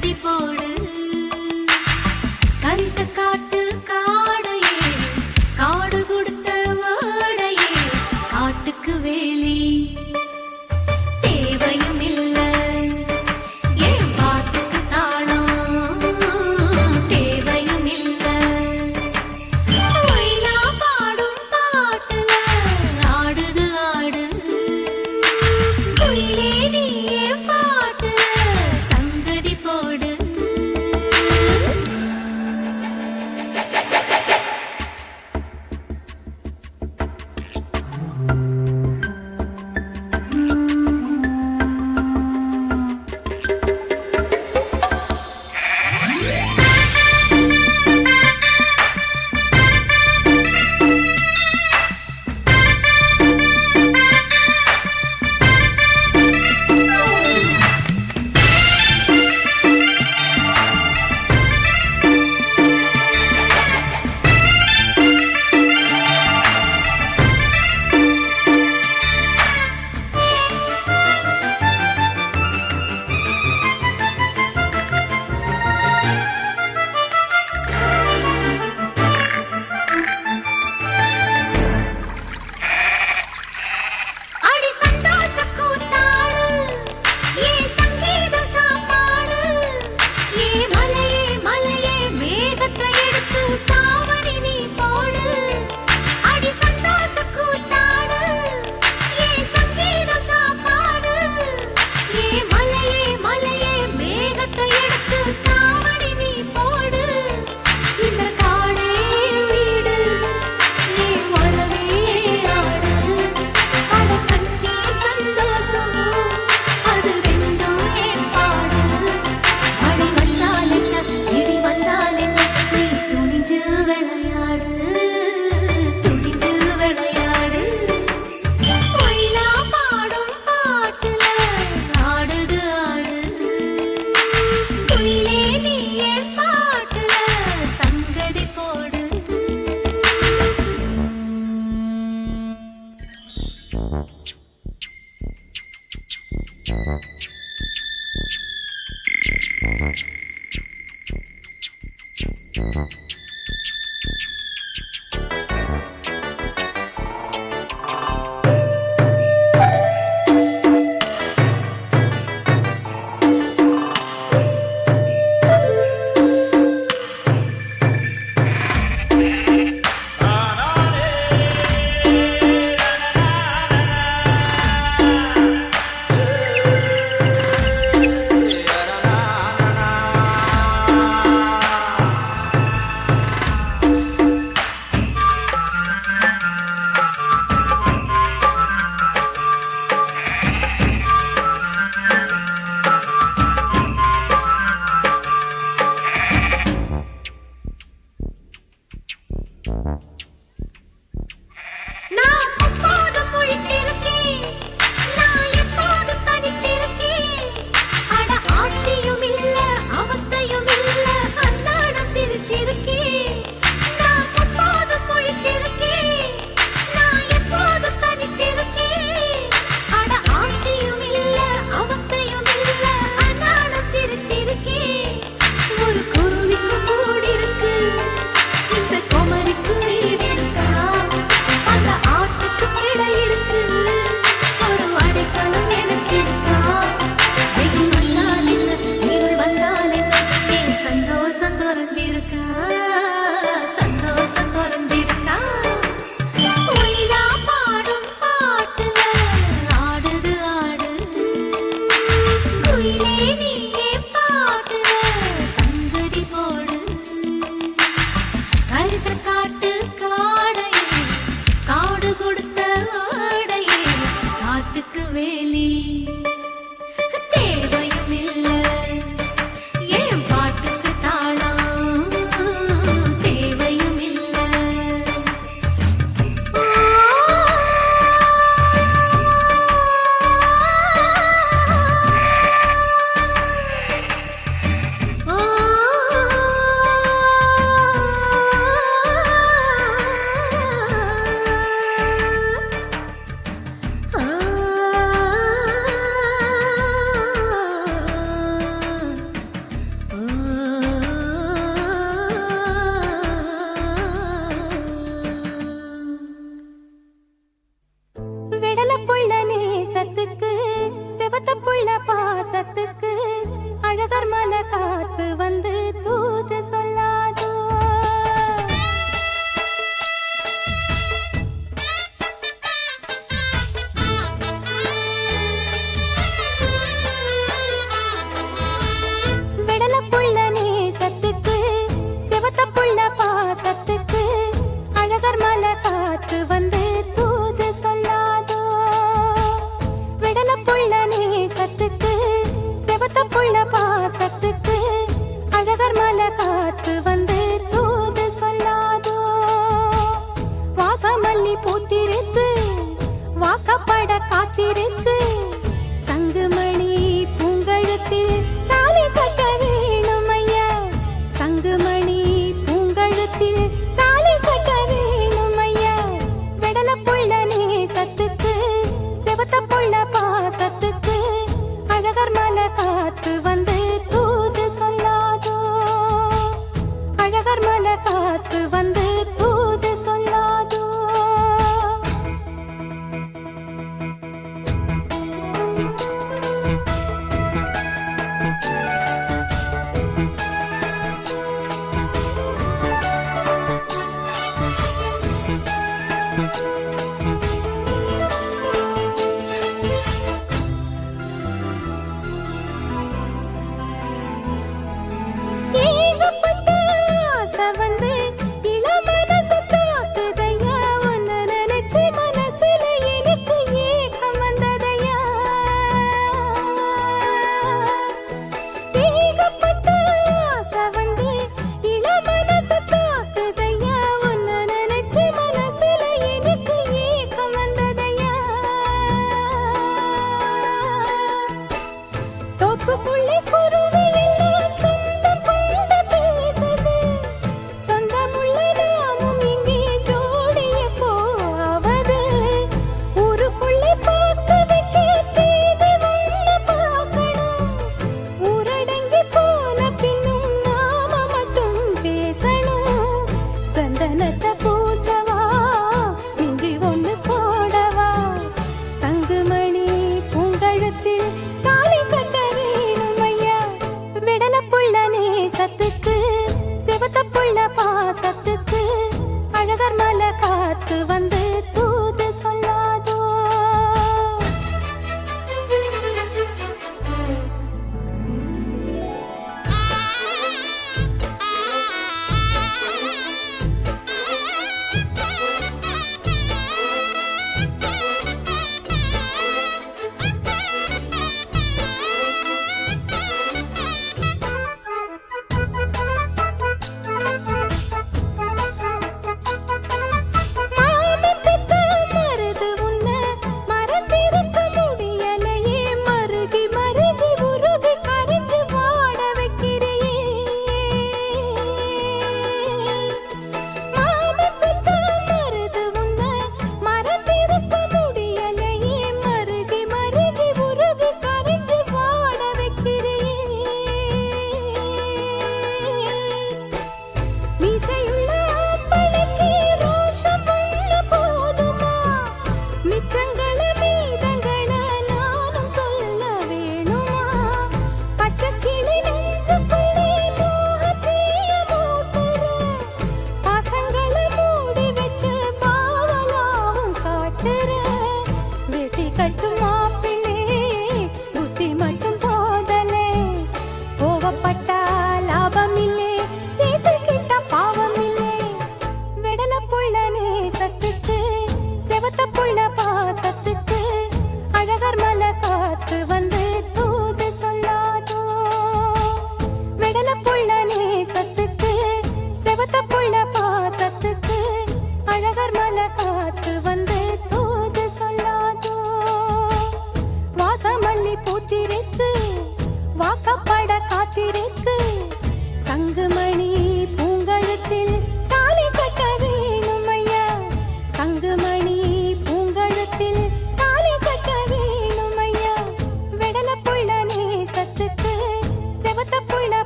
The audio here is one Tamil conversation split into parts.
சங்கதி போடு கரிச காட்டு காடையே காடு கொடுத்த வாடையே காட்டுக்கு வேலி தேவையும் இல்ல ஏன் பாட்டுக்கு தாளம் தேவையும் இல்ல ஒயிலா பாடும் பாட்டுல ஆடுது ஆடு குயிலே நீயே பாட்டுல சங்கதி போடு அடி சந்தோஷ கூத்தாடு ஏ சங்கீத சாப்பாடு ஏ மலையே மலையே மேகத்தை எடுத்து தாவணி நீ போடு அடி சந்தோஷ கூத்தாடு ஏ சங்கீத சாப்பாடு ஏ மலையே மலையே மேகத்தை எடுத்து தாவணி நீ போடு இந்த காடே வீடு நீ வரவே ஆடு அட கண்ணே சந்தோஷம் அது ரெண்டும் ஏற்பாடு மழை வந்தால் என்ன இடி வந்தால் என்ன நீ துணிஞ்சு விளையாடு துணிஞ்சு விளையாடு ஒயிலா பாடும் பாட்டுல ஆடுது ஆடு குயிலே நீயே பாட்டுல சங்கதி போடு நான் எப்போதும் முழிச்சிருக்கேன் நான் எப்போதும் தனிச்சிருக்கேன் அட ஆஸ்தியும் இல்ல அவஸ்தையும் இல்ல அன்னாடம் சிரிச்சிருக்கேன் நான் எப்போதும் முழிச்சிருக்கேன் நான் எப்போதும் தனிச்சிருக்கேன் அட ஆஸ்தியும் இல்ல அவஸ்தையும் இல்ல அன்னாடம் சிரிச்சிருக்கேன் ஒரு குருவிக்கு கூடி இருக்கு இந்த குமரிக்கு வீடு இருக்கா அந்த ஆட்டுக்கு கிடை இருக்கு ஒரு அடைக்கலம் எனக்கு இருக்கா வெயில் வந்தால் என்ன நீர் வந்தால் என்ன என் சந்தோஷம் குறைஞ்சிருக்கா சந்தோஷம் குறைஞ்சிருக்கா ஒயிலா பாடும் பாட்டுல ஆடுது ஆடு குயிலே நீயே பாட்டுல சங்கதி போடு கரிச காட்டு காடையே காடு கொடுத்த வாடையே காட்டுக்கு வேலி தேவையும் இல்ல ஏன் பாட்டுக்கு தாளம்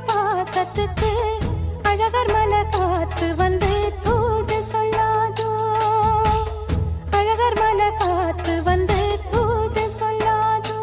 பாசத்துக்கு அழகர் மலை காத்து வந்து தூது சொல்லாதோ, அழகர் மலை காத்து வந்து தூது சொல்லாதோ.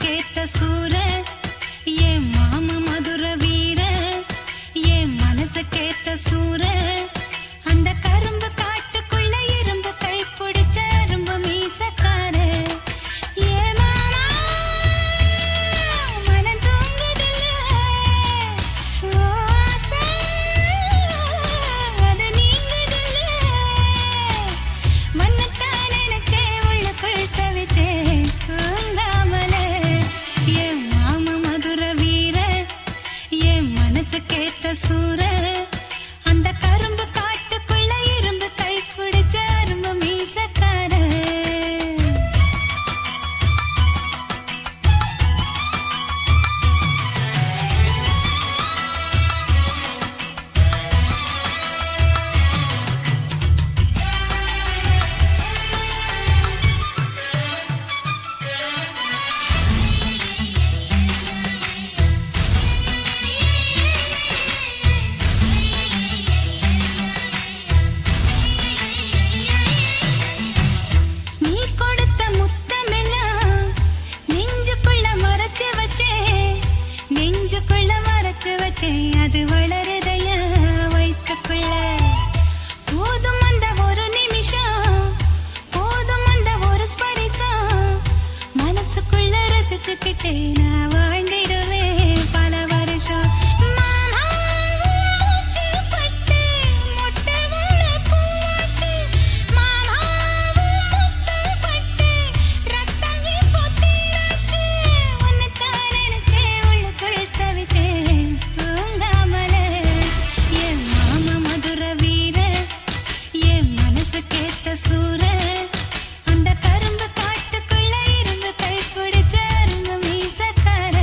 கேட்ட சூர ஏ மாம மதுர வீர ஏ மனசு கேட்ட சூர அந்த கரும்பு காட்டுக்குள்ள இரும்பு கை பிடிச்ச அரும்பு மீசக்கார ஏ மாமா மனம் தூங்குதில்ல ஆசை அது நீங்குதில்ல மண்ணத்தான் நினைச்சே உள்ளுக்குள் தவிச்சேன் தூங்காமலே ஏ மாம மதுர வீர ஏ மனசு கேட்ட சூர அந்த கரும்பு காட்டுக்குள்ள இரும்பு கை பிடிச்ச அரும்பு மீசக்கார நீ கொடுத்த முத்தமெல்லாம் நெஞ்சுக்குள்ள மறைச்சு வச்சேன் நெஞ்சுக்குள்ள மறைச்சு வச்சேன் அது வளருதைய வயிற்றுக்குள்ள போதும் அந்த ஒரு நிமிஷம் போதும் அந்த ஒரு ஸ்பரிசம் மனசுக்குள்ள ரசிச்சுக்கிட்டே நான் வாழ்ந்திடுவேன் பல வருஷம் மாமா மூச்சு பட்டு மொட்டை உள்ள பூவாச்சு மாமா முத்து பட்டு ரத்தம் இப்போ தீராச்சு உன்னைத்தான் நினைச்சே உள்ளுக்குள் தவிச்சேன் தூங்காமலே என் மாமா மதுர வீர என் மனசு கேட்ட சூர அந்த கரும்பு காட்டுக்குள்ள இருந்து கை பிடிச்ச அரும்பு மீசக்கார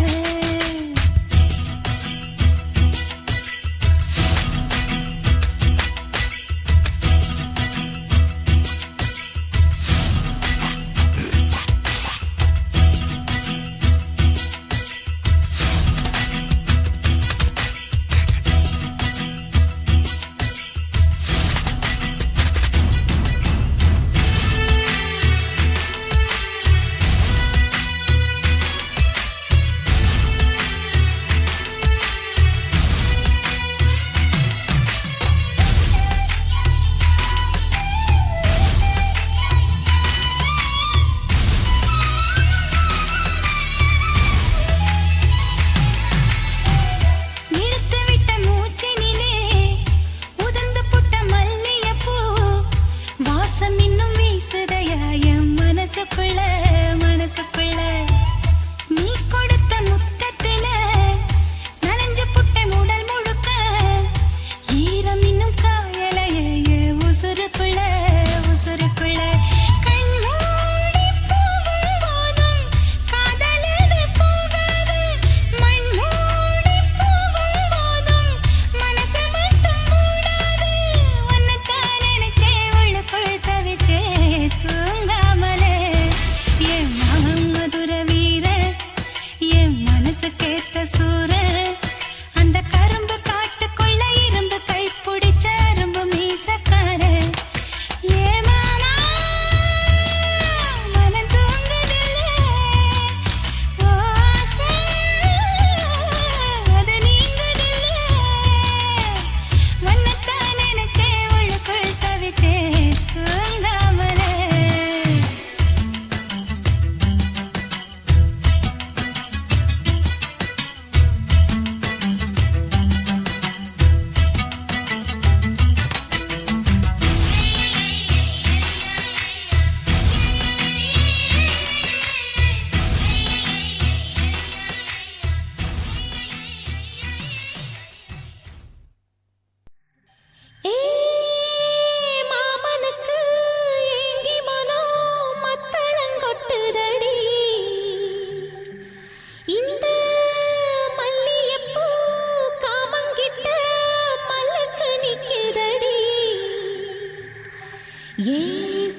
ஏ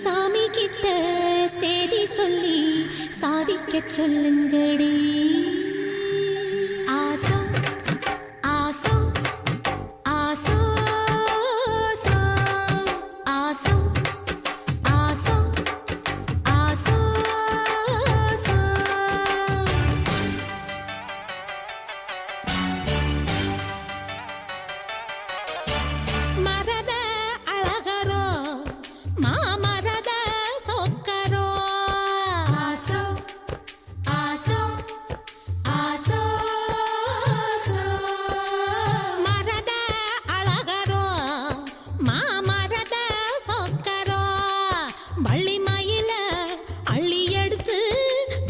சாமி கிட்ட சேதி சொல்லி சாதிக்கச் சொல்லுங்கடி. ஆசோ ஆசோ ஆசோ ஆசோ ஆசோ ஆசோ ஆசோ. மரத அழகரோ மாமரத சொக்கரோ. ஆசோ ஆசோ ஆசோ ஆசோ. மரத அழகரோ மாமரத சொக்கரோ. வள்ளி மயில அள்ளி எடுத்து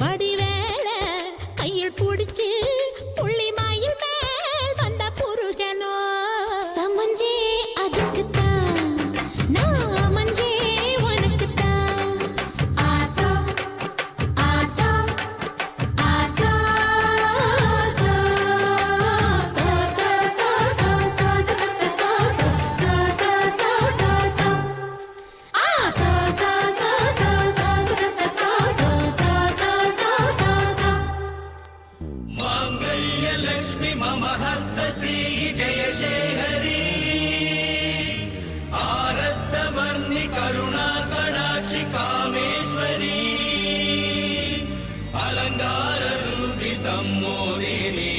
வடிவேல கையில் பிடிச்சு புள்ளி மயில் மேல் வந்த புருஷனோ. சமஞ்சே அதுக்குத்தான் நான் மஞ்சே உனக்குத்தான். ஆசோ ஆசோ ஆசோ ஆசோ. சோ சோ சோ சோ சோ சோ சோ சோ சோ சோ சோ சோ சோ. ஆசோ சோ சோ சோ சோ சோ சோ சோ சோ சோ சோ சோ. माङ्गल्यलक्ष्मि मम हर्त श्री जयशेखरी आरद्धवर्णि करुणा कडाक्षि कामेश्वरी अलङ्काररूपि सम्मोदिनी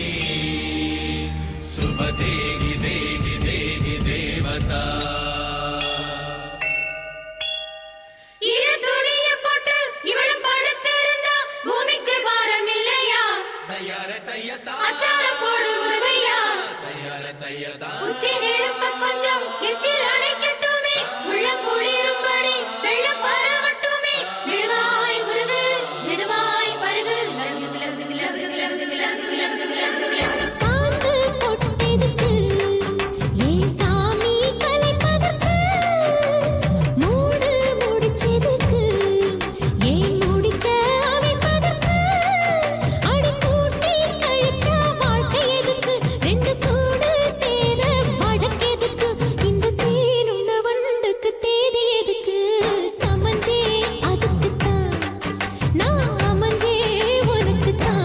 शुभदेहि देहि देहि देवता. இரு துணிய போட்டு இவளும் படுத்திருந்தா பூமிக்கு பாரம் இல்லையா? तय्यार तय्यता அச்சாரம் போடு முருகையா. तय्यार तय्यता உச்சி நெருப்ப கொஞ்சம் எச்சில் அணைக்கட்டுமே. உள்ளம் குளிரும்படி வெள்ளம் பரவட்டுமே. மெழுகாய் முருகு மெதுவாய் பருகு. சாந்து பொட்டெதுக்கு ஏன் சாமி கலைப்பதற்கு? மூடு முடிச்செதுக்கு ஏன் முடிச்ச அமைப்பதற்கு? அடி கூட்டி கழிச்சா வாழ்க்கை எதுக்கு? ரெண்டு கூடு சேர வழக்கெதுக்கு? இந்த தேனுள்ள வண்டுக்கு தேதி எதுக்கு? சமஞ்சே அதுக்குத்தான் நான் அமைஞ்சே உனக்குத்தான்.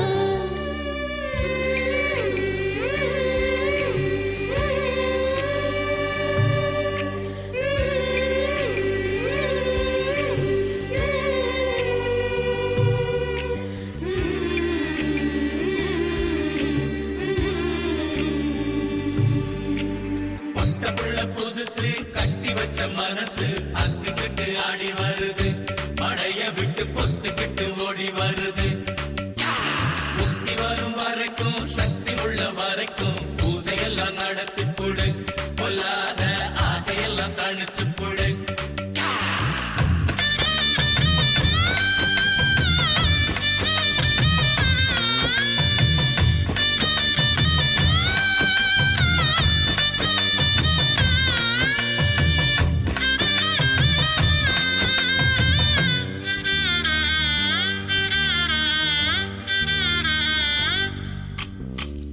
பட்டப்புள்ள புதுசு கட்டி வச்ச மனசு அத்துக்கிட்டு ஆடி வருது. படைய விட்டு பொத்துக்கிட்டு ஓடி வருது. முக்தி வரும் வரைக்கும் சக்தி உள்ள வரைக்கும் பூசையெல்லாம் நடத்தி புடு. பொல்லாத ஆசையெல்லாம் தணிச்சு புடு.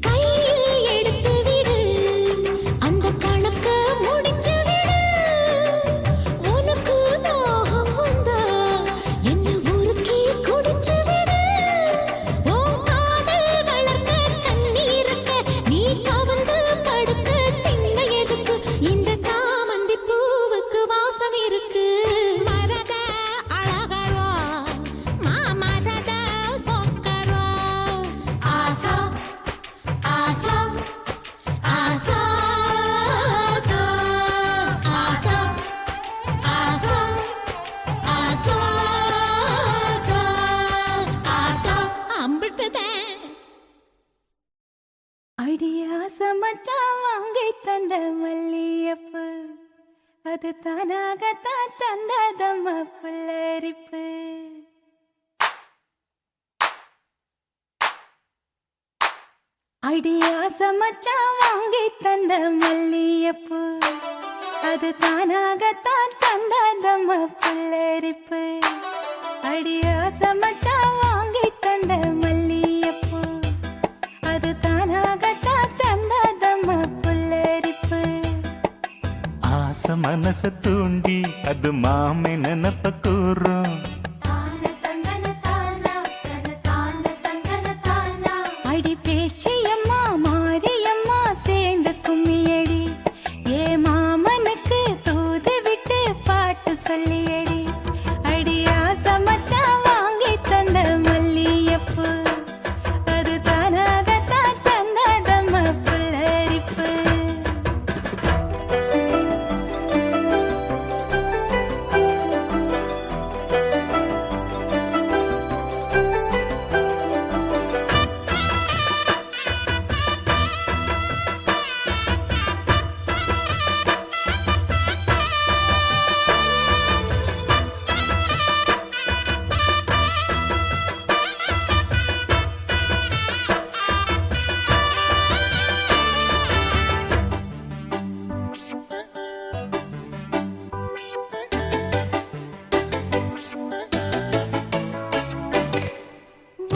கையில் எடுத்து விடு அந்த கணக்க முடிச்சு விடு. உனக்கு தாகம் வந்தா என்ன உருக்கி குடிச்சு விடு. உன் காதல் வளர்க்க கண்ணீருக்க நீ கவர்ந்து படுக்க திண்ண எதுக்கு? இந்த சாமந்தி பூவுக்கு வாசம் இருக்கு. மரத அழகரோ மாமரத சொக்கரோ. ஆசோ ஆசோ ஆசோ ஆசோ ஆசோ ஆசோ ஆசோ ஆசோ. அம்பிட்டுதான். அடியாச மச்சான் வாங்கி தந்த மல்லியப்பு அது தானாகத்தான் தந்ததம்மா புல்லரிப்பு. அடியாச மச்சான் வாங்கி தந்த மல்லியப்பு அது தானாகத்தான் தந்ததம்மா புல்லரிப்பு. அடியாச மச்சான் வாங்கி தந்த மல்லியப்பு அது தானாகத்தான் தந்ததம்மா புல்லரிப்பு. ஆசை மனச தூண்டி அது மாமே நினப்ப கூறும். அடி பேச்சியம்மா மாரியம்மா சேர்ந்து கும்மியடி ஏ மாமனுக்கு தூது விட்டு பாட்டு சொல்லியடி. அடியா சமச்சா வாங்கி தந்த மல்லியப்பு அது தானாகத்தான் தந்ததம்ம புல்லரிப்பு.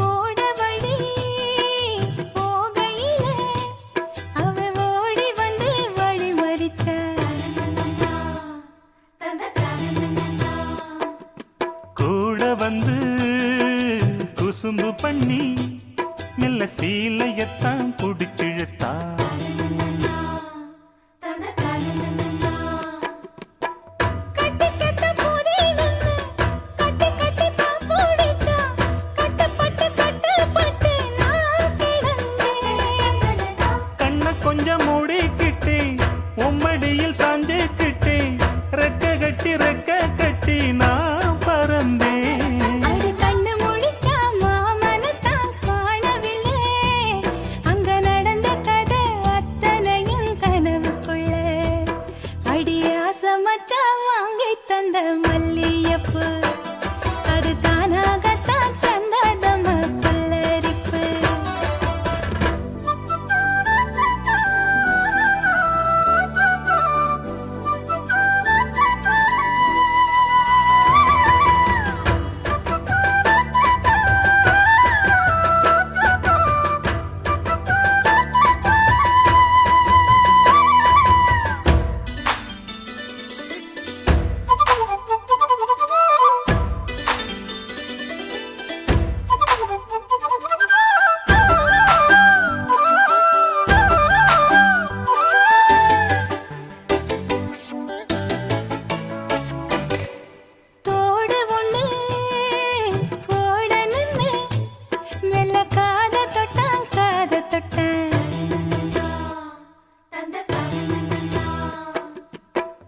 ஓடவழி போகையில அவ ஓடி வந்து வழி மறிச்ச. கூட வந்து குசும்பு பண்ணி மெல்ல சீலையத்தான் புடிச்சிழுத்தா. கட்டி கட்ட போதே நின்னு கட்டி கட்டி தான் போடிச்சா. கட்டப்பட்டு கட்டப்பட்டு நான் கிடந்தேன். கண்ண கொஞ்சம் மூடிக்கிட்டே உம்மடியில் சாஞ்சுக்கிட்டே ரெக்க கட்டி நான் பறந்தேன். அடி கண்ணு முழிச்சா மாமனத்தான் காணவில்லை. அங்க நடந்த கதை அத்தனையும் கனவுக்குள்ள. அடியா சமச்சா வாங்கி தந்த மல்லியப்பு அது தானாகத்தான் தந்ததம்ம புல்லரிப்பு. தோடு ஒண்ணு போட நின்னு மெல்ல காத தொட்டான்.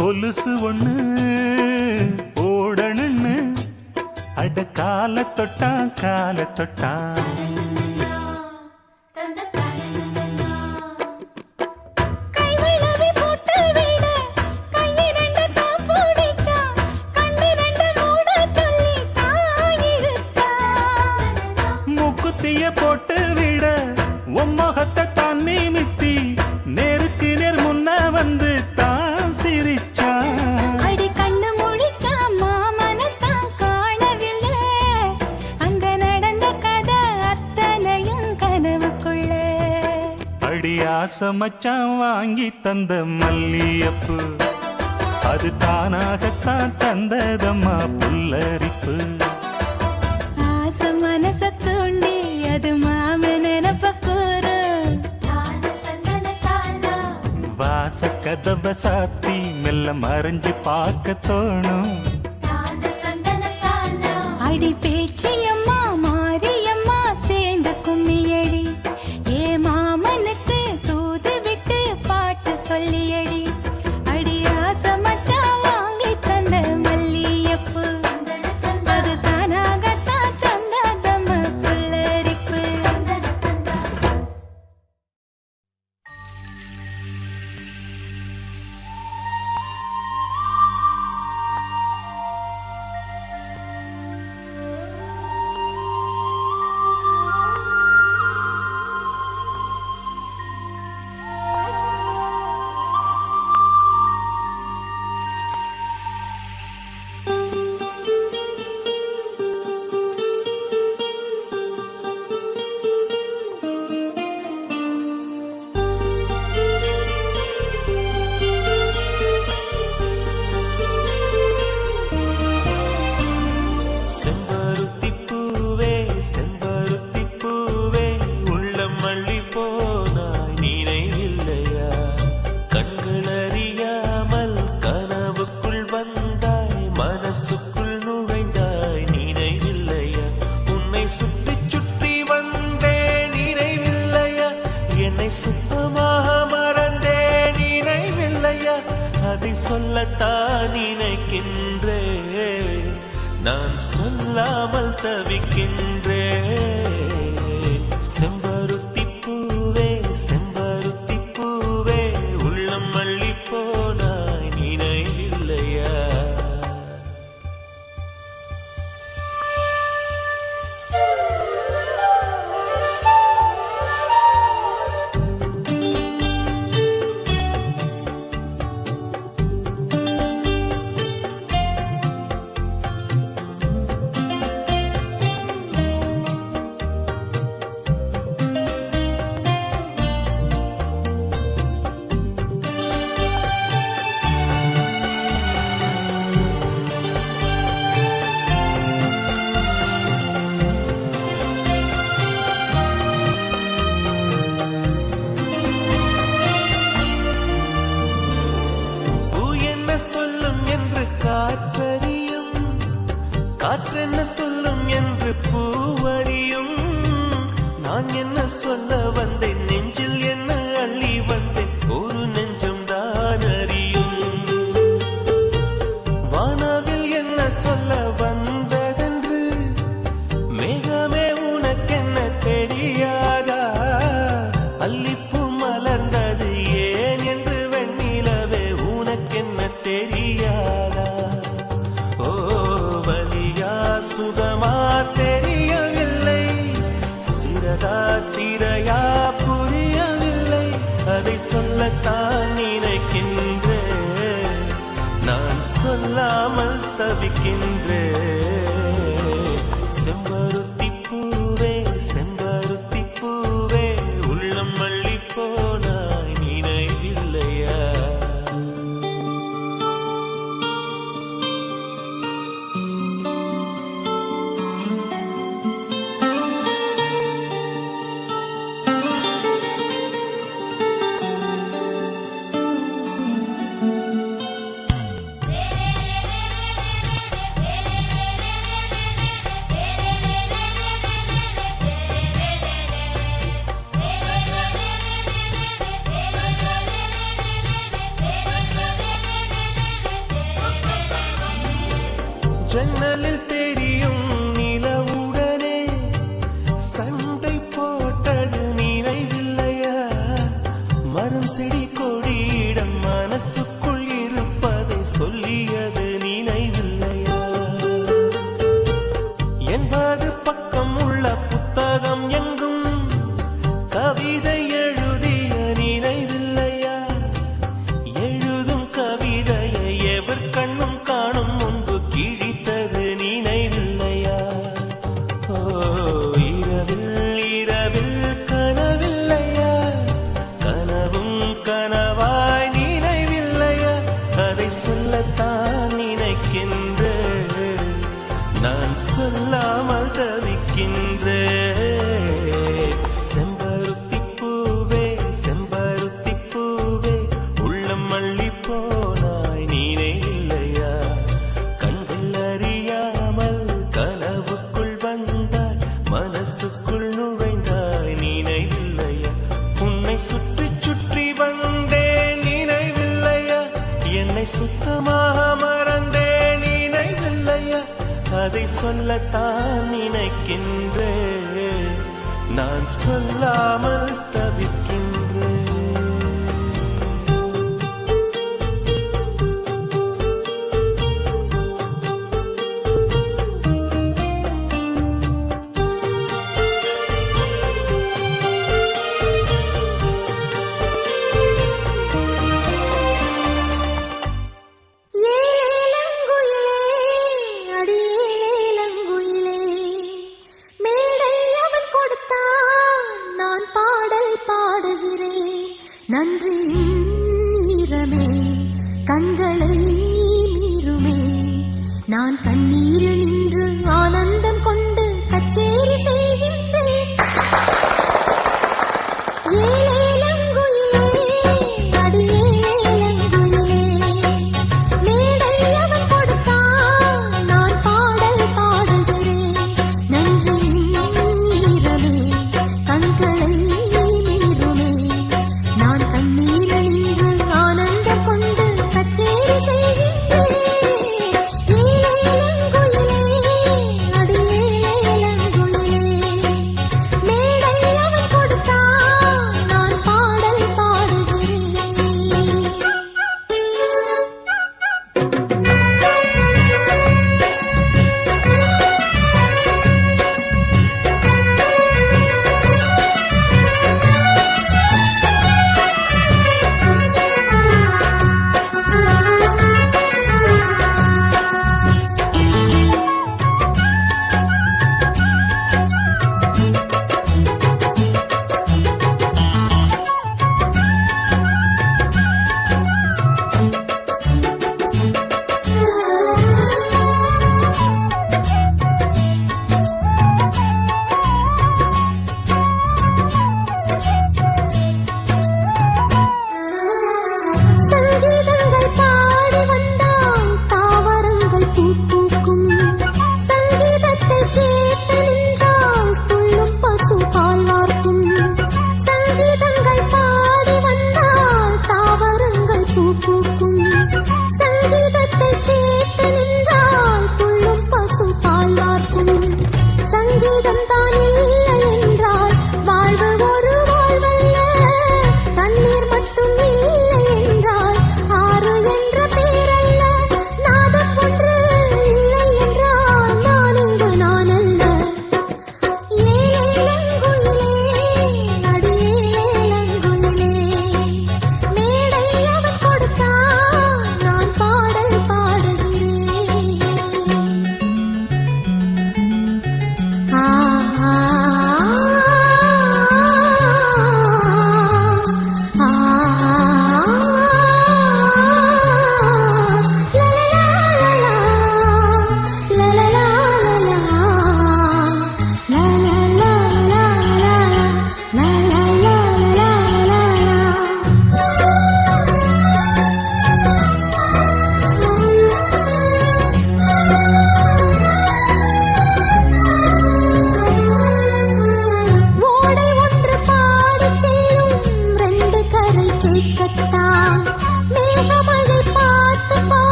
கொலுசு ஒண்ணு ஓடணுன்னு அட கால தொட்டான். கைவிளவி போட்டு விட கையிரண்டு தான் பூடிச்சா. கண்ணிரண்டு மூட சொல்லி தாயிழுத்தா. மூக்குத்திய போட்டு விட உம்மகத்தை தான் நிமித்தி நேருக்கு நேர் முன்ன வந்து தான் சிரிச்சா. அடி கண்ணு முழிச்சா மாமனத்தான் காணவில்லை. அங்க நடந்த கதை அத்தனையும் கனவுக்குள்ள. அடி ஆசை மச்சான் வாங்கி தந்த மல்லியப்பு அது தானாகத்தான் தந்ததம்மா புல்லரிப்பு. ஆசை மனச தூண்டி அது மாம நினப்ப கூறு. வாச கதவை சாத்தி மெல்ல மறைஞ்சு பார்க்க தோணும். அடி பேச்சியம்மா மாரியம்மா சேர்ந்து கும்மியடி ஏ மாமனுக்கு தூது விட்டு பாட்டு சொல்லியடி. அடி ஆசை மச்சா வாங்கி தந்த மல்லியப்பு அது தானாகத்தான் தந்ததம்ம புல்லரிப்பு. மனசுக்குள் நுழைந்தாய் நினைவில்லையா உன்னை சுற்றி சுற்றி வந்தே நினைவில்லையா என்னை சுத்தமாக மறந்தே நினைவில்லையா அதை சொல்லத்தான் நினைக்கின்றேன் நான் சொல்லாமல் தவிக்கின்றேன் செம்பருத்தி பூவே செம்பருத்தி பூவே உள்ளம் மல்லி போனாய் நினைவில்லையா சொல்லும் என்று காற்றறியும் காற்றென்ன சொல்லும் என்று பூவறியும் நான் என்ன சொல்ல வந்தேன் நெஞ்சில் என்ன அள்ளி வந்தேன் ஒரு நெஞ்சம் தான் அறியும் வானவில் என்ன சொல்ல வந்ததென்று மேகமே உனக்கென்ன தெரியாதா அல்லிப்பூ மலர்ந்தது ஏன் என்று வெண்ணிலவே உனக்கென்ன தெரியாதா ஓ வலியா சுகமா தெரியவில்லை சிறதா சிறையா புரியவில்லை அதை சொல்லத்தான் நினைக்கின்றேன் நான் சொல்லாமல் தவிக்கின்றேன் செம்பருத்தி பூவே செம்பருத்தி பூவே உள்ளம் மல்லி போனாய் நினைவில்லையா ஜன்னலில் தெரியும் நிலவுடனே சண்டை போட்டது நினைவில்லையா மரம் செடி கொடியிடம் மனசுக்குள் இருப்பதை சொல்லியது நினைவில்லையா 80 பக்கம் உள்ள புத்தகம் எங்கும் கவிதை எழுதிய நினைவில்லையா எழுதும் கவிதையை எவர் கண்ணும் காணும் முன்பு கிழித்தது நினைவில்லையா ஓ இரவில் இரவில் கனவில்லையா கனவும் கனவாய் நினைவில்லையா அதை சொல்லத்தான் நினைக்கின்றேன் நான் சொல்லாமல் தவிக்கின்றேன் செம்பருத்தி பூவே செம்பருத்தி பூவே உள்ளம் மல்லி போனாய் நினைவில்லையா கண்கள் அறியாமல் கனவுக்குள் வந்தாய் மனசுக்குள் நுழைந்தாய் நினைவில்லையா உன்னை சுற்றி சுற்றி வந்தேன் நினைவில்லையா என்னை சுத்தமாக மறந்தேன் நினைவில்லையா அதை சொல்லத்தான் நினைக்கின்றேன் நான் சொல்லாமல் தவிக்கின்றேன் ஏலங்குயிலே அடியேலங்குயிலே மேடை அவன் கொடுத்தான் நான் பாடல் பாடுகிறேன்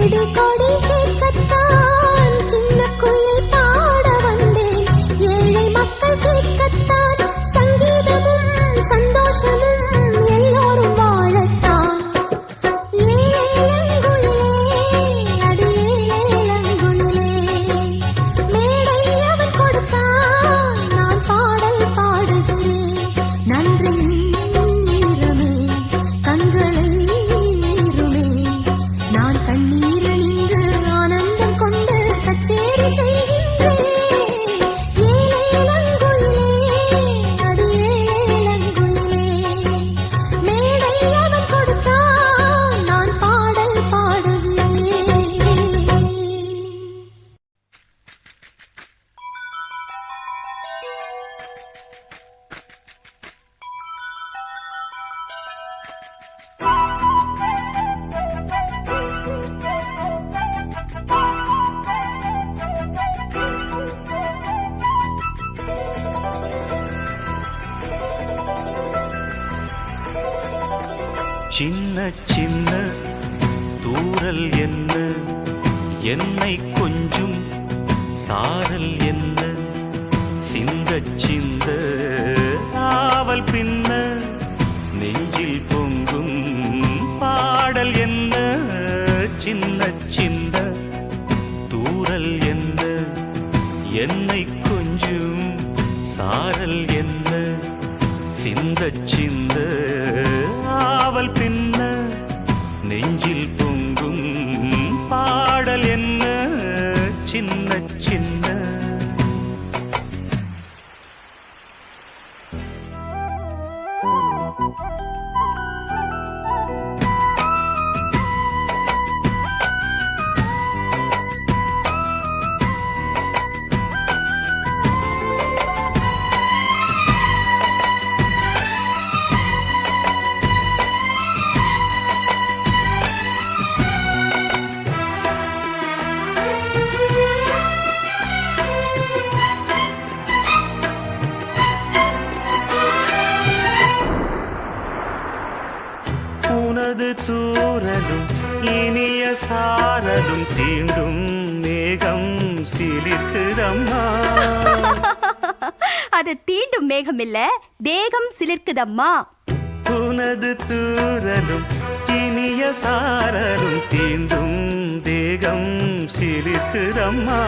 செடி கொடி கேட்கத்தான் சின்ன குயில் பாட வந்தேன். ஏழை மக்கள் கேட்கத்தான் சங்கீதமும் சந்தோஷமும் எல்லோரும் வாழத்தான். ஏலங்குயிலே அடியேலங்குயிலே மேடை அவன் கொடுத்தான் நான் பாடல் பாடுகிறேன். நன்றி நீரமே கண்களை நீருமே நான் கண்ணீரில் நின்று ஆனந்தம் கொண்டு கச்சேரி செய்கின்றேன். ஏலேலங்குயிலே அடியேலங்குயிலே மேடை அவன் கொடுத்தான் நான் பாடல் பாடுகிறேன். சின்ன சின்ன தூரல் என்ன என்னை கொஞ்சும் சாரல் என்ன சிந்த சிந்த ஆவல் பின்ன நெஞ்சில் பொங்கும் பாடல் என்ன சின்ன சின்ன தூரல் என்ன என்னை கொஞ்சும் சாரல் என்ன சிந்த சிந்த ஆவல் பின்ன நெஞ்சில் பொங்கும் பாடல் என்ன சின்ன சின்ன. உனது தூரலும் இனிய சாரலும் தீண்டும் மேகம் சிலிர்க்குதம்மா. அது தீண்டும் மேகம் இல்ல, தேகம் சிலிர்க்குதம்மா. உனது தூரலும் இனிய சாரலும் தீண்டும் தேகம் சிலிர்க்குதம்மா.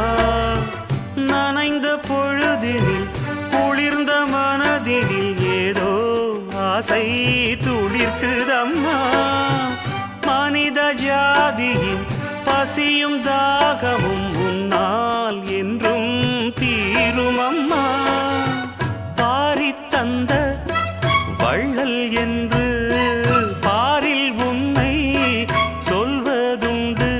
நனைந்த பொழுதினில் குளிர்ந்த மனதினில் ஏதோ ஆசை துளிர்க்குதம்மா. மனித ஜாதியின் பசியும் தாகமும் உன்னால் என்றும் தீருமம்மா. பாரித் தந்த வள்ளல் என்று பாரில் உன்னை சொல்வதுண்டு.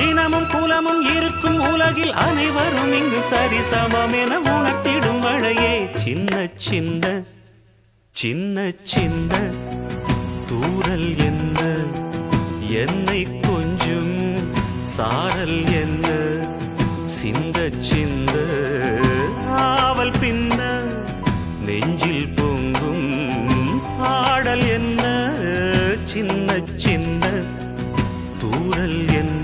இனமும் குலமும் இருக்கும் உலகில் அனைவரும் இங்கு சரிசமம் என உணர்த்திடும் மழையே சின்ன சின்ன சின்ன சின்ன தூரல் என்ன என்னை கொஞ்சும் சாரல் என்ன சிந்த சிந்த ஆவல் பின்ன நெஞ்சில் பொங்கும் ஆடல் என்ன சின்ன சின்ன தூரல் என்ன.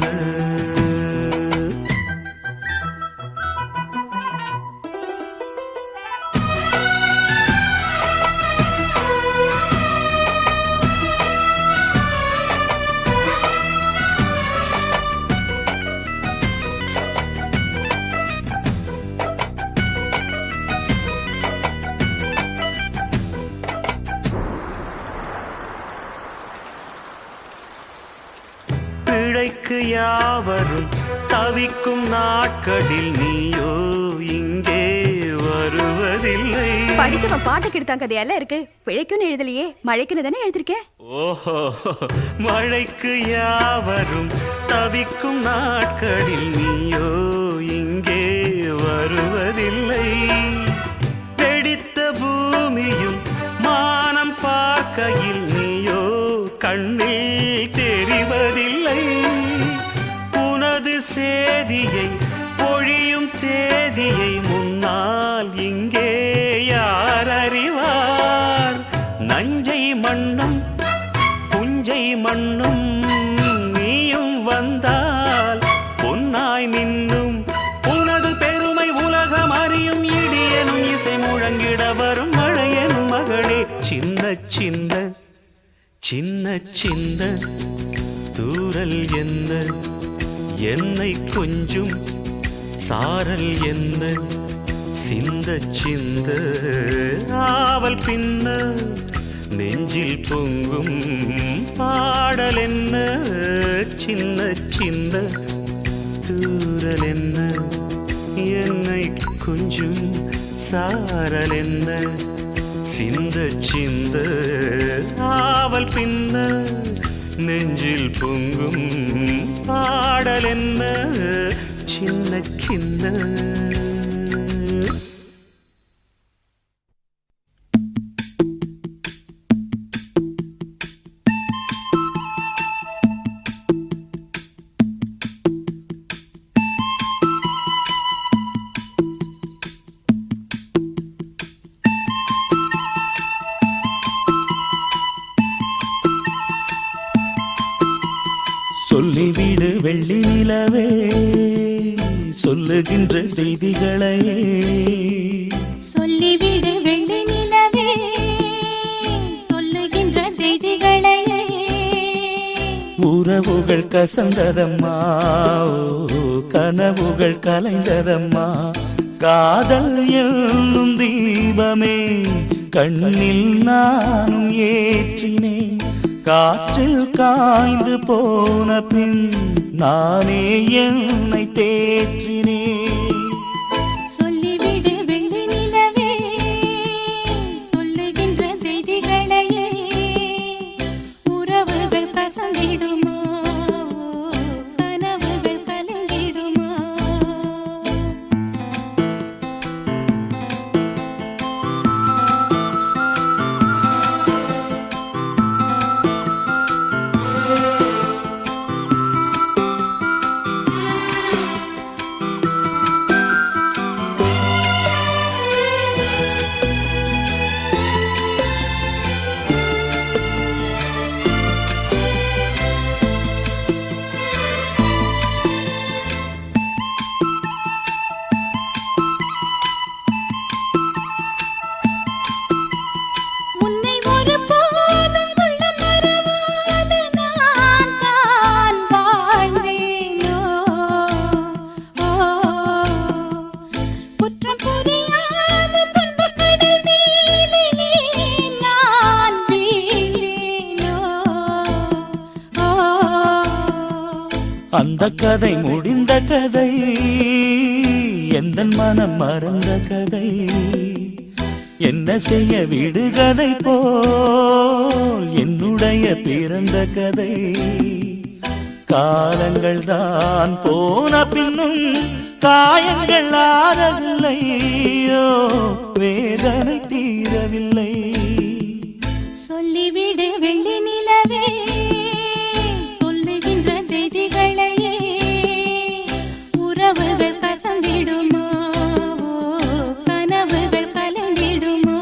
பிழைக்கு யாவரும் தவிக்கும் நாட்களில் நீயோ இங்கே வருவதில்லை. படிச்சவன் பாட்டுக்கு எடுத்தாங்க கதையெல்லாம் இருக்கு, பிழைக்குன்னு எழுதலையே, மழைக்குன்னு தானே எழுதிருக்கேன். ஓஹோ, மழைக்கு யாவரும் தவிக்கும் நாட்களில் நீயோ இங்கே வருவதில்லை. வெடித்த பூமியும் மானம் பார்க்கையில் நீயோ கண்ணில் தெரிவதில்லை. உனது சேதியை பொழியும் தேதியை முன்னால் இங்கே யார் அறிவார்? நஞ்சை மண்ணும் புஞ்சை மண்ணும் நீயும் வந்தால் சின்ன தூரல் என்ன என்னை கொஞ்சும் சாரல் என்ன சிந்த சிந்த ஆவல் பின்ன நெஞ்சில் பொங்கும் பாடல் என்ன சின்ன சின்ன தூரல் என்ன என்னை கொஞ்சும் சாரல் என்ன சிந்த சிந்த ஆவல் பின்ன நெஞ்சில் பொங்கும் பாடல் என்ன சின்ன சின்ன சொல்லிவிடு வெள்ளி நிலவே சொல்லுகின்ற செய்திகளையே சொல்லிவிடு வெள்ளி நிலவே சொல்லுகின்ற செய்திகளையே உறவுகள் கசந்ததம்மா கனவுகள் கலைந்ததம்மா காதல் என்னும் தீபமே கண்ணில் நானும் ஏற்றினேன் காற்றில் காய்ந்து போன பின் நானே என்னை தேற்றினேன் சொல்லிவிடு வெள்ளி நிலவே சொல்லுகின்ற செய்திகளையே உறவுகள் கசந்திடுமா கனவுகள் கலங்கிடுமா உன்னை ஒருபோதும் உள்ளம் மறவாது நான் தான் வாழ்ந்தேனோ குற்றம் புரியாத துன்பக் கடல் மீதிலே நான் வீழ்ந்தேனோ அந்த கதை முடிந்த கதை எந்தன் மனம் மறந்த கதை என்ன செய்ய விடுகதை போல் என்னுடைய பிறந்த கதை காலங்கள் தான் போன பின்னும் காயங்கள் ஆறவில்லையோ வேதனை தீரவில்லை சொல்லிவிடு வெள்ளி நிலவே சொல்லுகின்ற செய்திகளையே உறவுகள் கசந்திடுமா கனவுகள் கலங்கிடுமா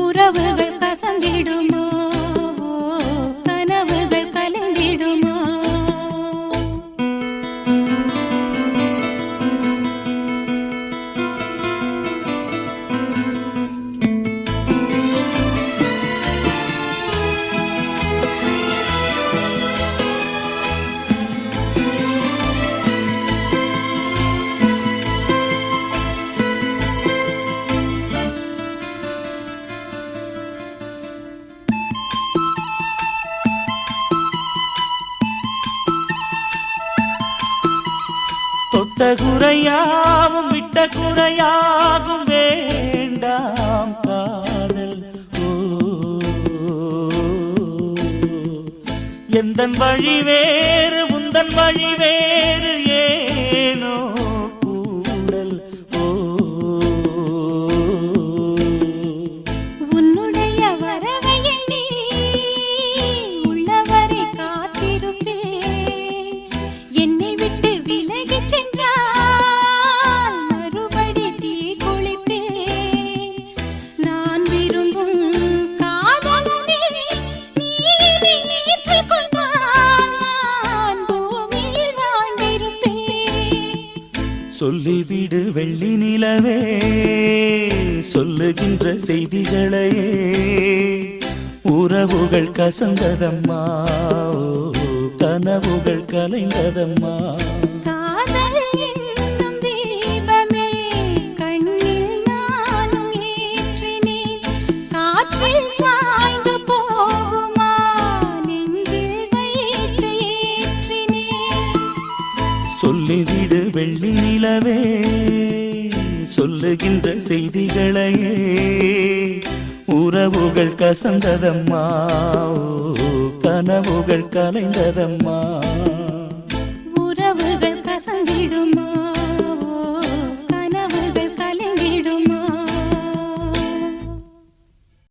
உறவுகள் கசந்திடுமா கனவுகள் கலங்கிடுமா தொட்ட குறையாவும் விட்ட குறையாகும் வேண்டாம் காதல் எந்தன் வழி வேறு உந்தன் வழி வேறு ஏனோ கூடல் உன்னுடைய வரவை எண்ணி உள்ளவரை காத்திருப்பேன் என்னை விட்டு விலகிச் சென்றால் மறுபடி தீ குளிப்பேன் நான் விரும்பும் காதலனே நீ ஏற்றுக் கொண்டால் நான் பூமியில் வாழ்ந்திருப்பேன் சொல்லிவிடு வெள்ளி நிலவே சொல்லுகின்ற செய்திகளையே உறவுகள் கசந்ததம்மா கனவுகள் கலைந்ததம்மா. காதல் என்னும் தீபமே கண்ணில் நானும் ஏற்றினேன். காற்றில் சாய்ந்து போகுமா நெஞ்சில் வைத்து ஏற்றினேன். சொல்லிவிடு வெள்ளி நிலவே சொல்லுகின்ற செய்திகளையே உறவுகள் கசந்ததம்மா கனவுகள் கலைந்ததம்மா. உறவுகள் கசந்திடுமா